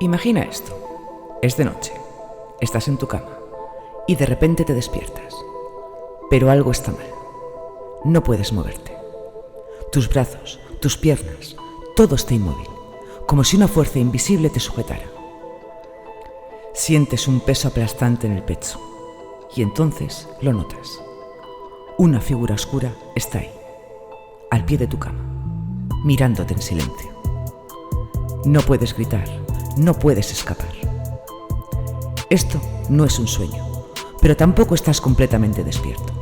Imagina esto. Es de noche. Estás en tu cama y de repente te despiertas. Pero algo está mal. No puedes moverte. Tus brazos, tus piernas, todo está inmóvil, como si una fuerza invisible te sujetara. Sientes un peso aplastante en el pecho y entonces lo notas. Una figura oscura está ahí, al pie de tu cama, mirándote en silencio. No puedes gritar, no puedes escapar. Esto no es un sueño, pero tampoco estás completamente despierto.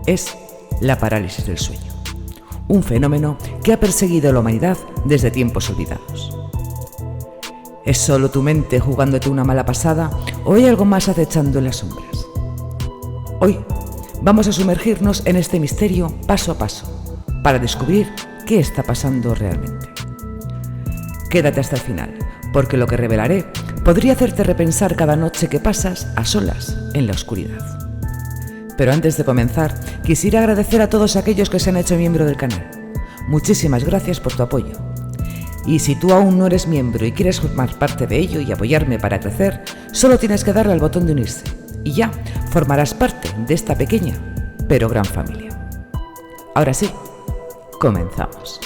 Es la parálisis del sueño, un fenómeno que ha perseguido a la humanidad desde tiempos olvidados. ¿Es solo tu mente jugándote una mala pasada o hay algo más acechando en las sombras? Hoy vamos a sumergirnos en este misterio paso a paso para descubrir qué está pasando realmente. Quédate hasta el final, porque lo que revelaré podría hacerte repensar cada noche que pasas a solas en la oscuridad. Pero antes de comenzar, quisiera agradecer a todos aquellos que se han hecho miembro del canal. Muchísimas gracias por tu apoyo. Y si tú aún no eres miembro y quieres formar parte de ello y apoyarme para crecer, solo tienes que darle al botón de unirse y ya formarás parte de esta pequeña pero gran familia. Ahora sí, comenzamos.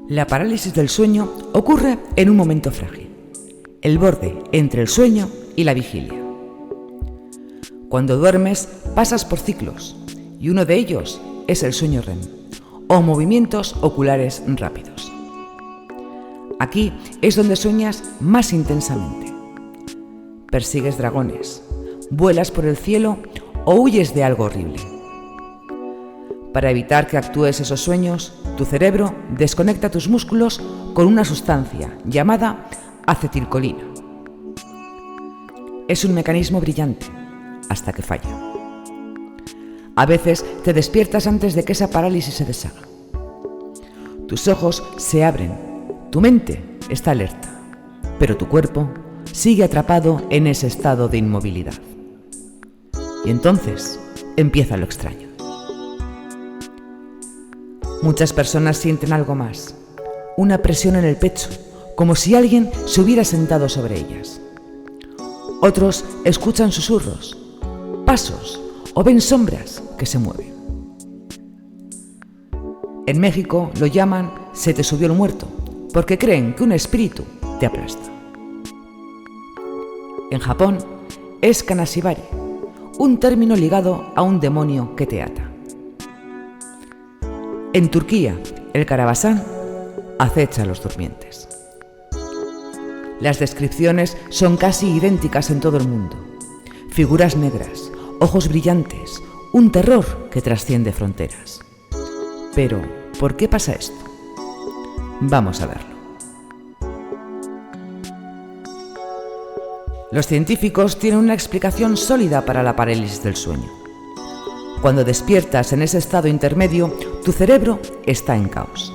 La parálisis del sueño ocurre en un momento frágil, el borde entre el sueño y la vigilia. Cuando duermes, pasas por ciclos, y uno de ellos es el sueño REM, o movimientos oculares rápidos. Aquí es donde sueñas más intensamente. Persigues dragones, vuelas por el cielo o huyes de algo horrible. Para evitar que actúes esos sueños, tu cerebro desconecta tus músculos con una sustancia llamada acetilcolina. Es un mecanismo brillante, hasta que falla. A veces te despiertas antes de que esa parálisis se deshaga. Tus ojos se abren, tu mente está alerta, pero tu cuerpo sigue atrapado en ese estado de inmovilidad. Y entonces empieza lo extraño. Muchas personas sienten algo más, una presión en el pecho, como si alguien se hubiera sentado sobre ellas. Otros escuchan susurros, pasos o ven sombras que se mueven. En México lo llaman "se te subió el muerto", porque creen que un espíritu te aplasta. En Japón es kanashibari, un término ligado a un demonio que te ata. En Turquía, el Karabasan acecha a los durmientes. Las descripciones son casi idénticas en todo el mundo. Figuras negras, ojos brillantes, un terror que trasciende fronteras. Pero, ¿por qué pasa esto? Vamos a verlo. Los científicos tienen una explicación sólida para la parálisis del sueño. Cuando despiertas en ese estado intermedio, tu cerebro está en caos.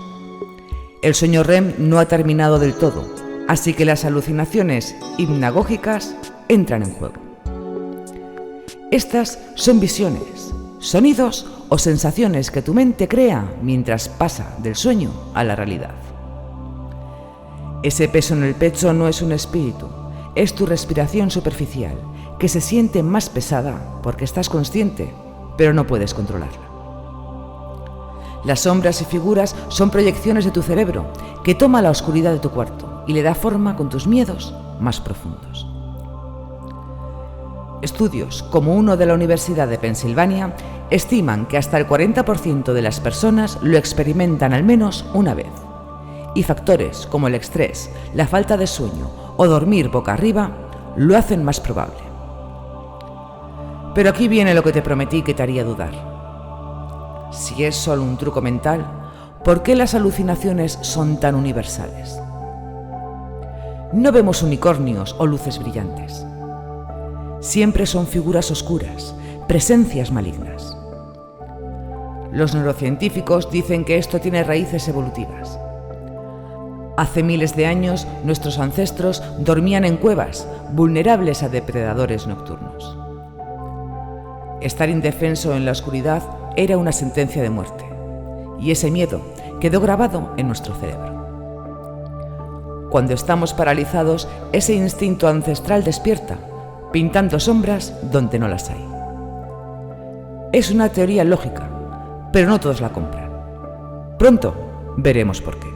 El sueño REM no ha terminado del todo, así que las alucinaciones hipnagógicas entran en juego. Estas son visiones, sonidos o sensaciones que tu mente crea mientras pasa del sueño a la realidad. Ese peso en el pecho no es un espíritu, es tu respiración superficial, que se siente más pesada porque estás consciente, pero no puedes controlarla. Las sombras y figuras son proyecciones de tu cerebro que toma la oscuridad de tu cuarto y le da forma con tus miedos más profundos. Estudios, como uno de la Universidad de Pensilvania, estiman que hasta el 40% de las personas lo experimentan al menos una vez. Y factores como el estrés, la falta de sueño o dormir boca arriba lo hacen más probable. Pero aquí viene lo que te prometí que te haría dudar. Si es solo un truco mental, ¿por qué las alucinaciones son tan universales? No vemos unicornios o luces brillantes. Siempre son figuras oscuras, presencias malignas. Los neurocientíficos dicen que esto tiene raíces evolutivas. Hace miles de años, nuestros ancestros dormían en cuevas, vulnerables a depredadores nocturnos. Estar indefenso en la oscuridad era una sentencia de muerte, y ese miedo quedó grabado en nuestro cerebro. Cuando estamos paralizados, ese instinto ancestral despierta, pintando sombras donde no las hay. Es una teoría lógica, pero no todos la compran. Pronto veremos por qué.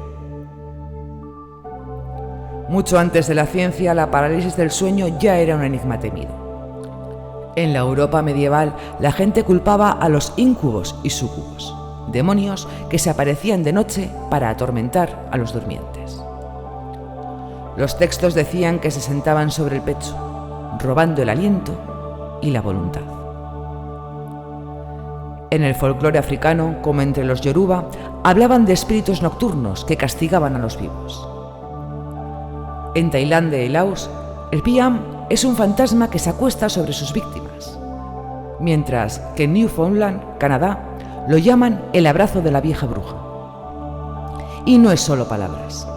Mucho antes de la ciencia, la parálisis del sueño ya era un enigma temido. En la Europa medieval, la gente culpaba a los íncubos y súcubos, demonios que se aparecían de noche para atormentar a los durmientes. Los textos decían que se sentaban sobre el pecho, robando el aliento y la voluntad. En el folclore africano, como entre los Yoruba, hablaban de espíritus nocturnos que castigaban a los vivos. En Tailandia y Laos, el Piam es un fantasma que se acuesta sobre sus víctimas, mientras que en Newfoundland, Canadá, lo llaman el abrazo de la vieja bruja. Y no es solo palabras.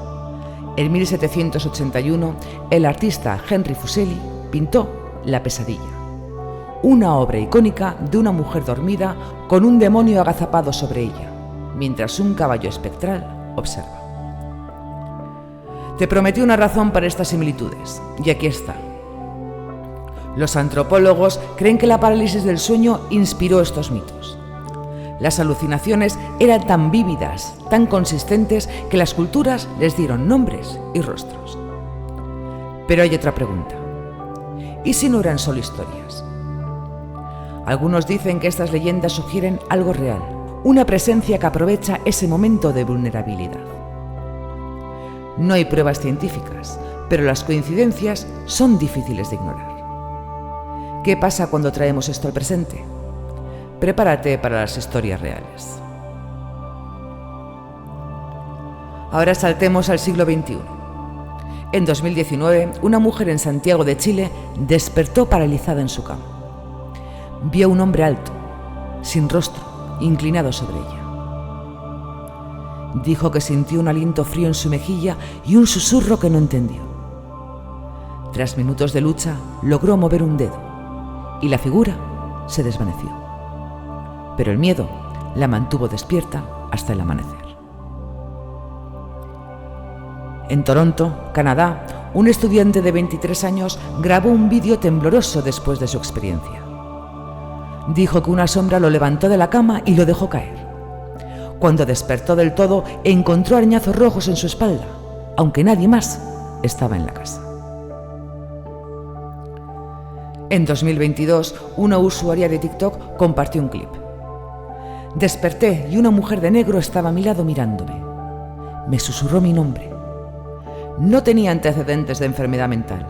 En 1781, el artista Henry Fuseli pintó La pesadilla, una obra icónica de una mujer dormida con un demonio agazapado sobre ella, mientras un caballo espectral observa. Te prometí una razón para estas similitudes, y aquí está. Los antropólogos creen que la parálisis del sueño inspiró estos mitos. Las alucinaciones eran tan vívidas, tan consistentes, que las culturas les dieron nombres y rostros. Pero hay otra pregunta. ¿Y si no eran solo historias? Algunos dicen que estas leyendas sugieren algo real, una presencia que aprovecha ese momento de vulnerabilidad. No hay pruebas científicas, pero las coincidencias son difíciles de ignorar. ¿Qué pasa cuando traemos esto al presente? Prepárate para las historias reales. Ahora saltemos al siglo XXI. En 2019, una mujer en Santiago de Chile despertó paralizada en su cama. Vio a un hombre alto, sin rostro, inclinado sobre ella. Dijo que sintió un aliento frío en su mejilla y un susurro que no entendió. Tras minutos de lucha, logró mover un dedo y la figura se desvaneció. Pero el miedo la mantuvo despierta hasta el amanecer. En Toronto, Canadá, un estudiante de 23 años grabó un vídeo tembloroso después de su experiencia. Dijo que una sombra lo levantó de la cama y lo dejó caer. Cuando despertó del todo, encontró arañazos rojos en su espalda, aunque nadie más estaba en la casa. En 2022, una usuaria de TikTok compartió un clip. Desperté y una mujer de negro estaba a mi lado mirándome. Me susurró mi nombre. No tenía antecedentes de enfermedad mental,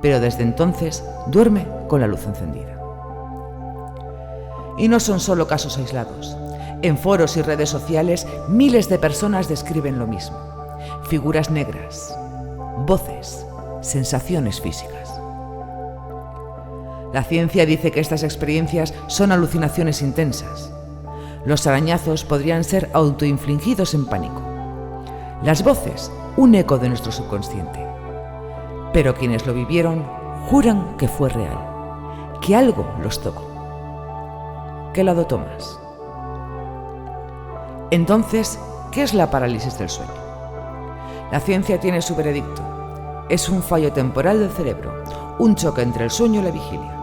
pero desde entonces duerme con la luz encendida. Y no son solo casos aislados. En foros y redes sociales, miles de personas describen lo mismo. Figuras negras, voces, sensaciones físicas. La ciencia dice que estas experiencias son alucinaciones intensas. Los arañazos podrían ser autoinfligidos en pánico. Las voces, un eco de nuestro subconsciente. Pero quienes lo vivieron juran que fue real, que algo los tocó. ¿Qué lado tomas? Entonces, ¿qué es la parálisis del sueño? La ciencia tiene su veredicto. Es un fallo temporal del cerebro, un choque entre el sueño y la vigilia.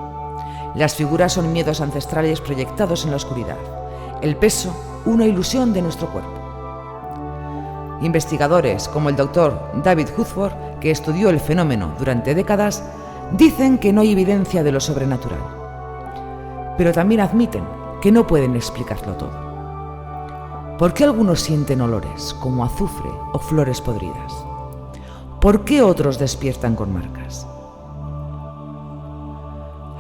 Las figuras son miedos ancestrales proyectados en la oscuridad. El peso, una ilusión de nuestro cuerpo. Investigadores como el Dr. David Huthford, que estudió el fenómeno durante décadas, dicen que no hay evidencia de lo sobrenatural. Pero también admiten que no pueden explicarlo todo. ¿Por qué algunos sienten olores, como azufre o flores podridas? ¿Por qué otros despiertan con marcas?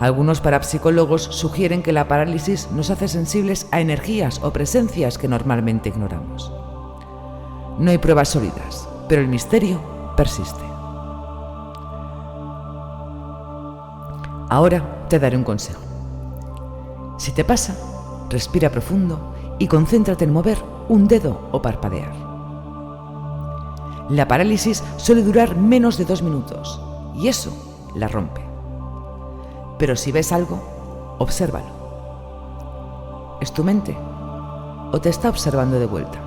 Algunos parapsicólogos sugieren que la parálisis nos hace sensibles a energías o presencias que normalmente ignoramos. No hay pruebas sólidas, pero el misterio persiste. Ahora te daré un consejo. Si te pasa, respira profundo y concéntrate en mover un dedo o parpadear. La parálisis suele durar menos de 2 minutos y eso la rompe. Pero si ves algo, obsérvalo. ¿Es tu mente o te está observando de vuelta?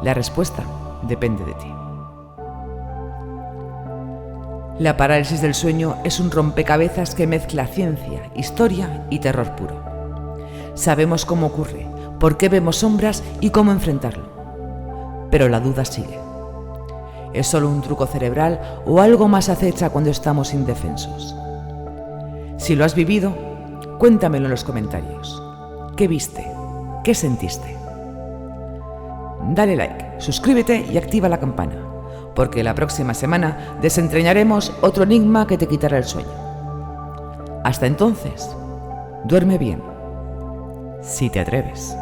La respuesta depende de ti. La parálisis del sueño es un rompecabezas que mezcla ciencia, historia y terror puro. Sabemos cómo ocurre, por qué vemos sombras y cómo enfrentarlo. Pero la duda sigue. ¿Es solo un truco cerebral o algo más acecha cuando estamos indefensos? Si lo has vivido, cuéntamelo en los comentarios. ¿Qué viste? ¿Qué sentiste? Dale like, suscríbete y activa la campana, porque la próxima semana desentrañaremos otro enigma que te quitará el sueño. Hasta entonces, duerme bien, si te atreves.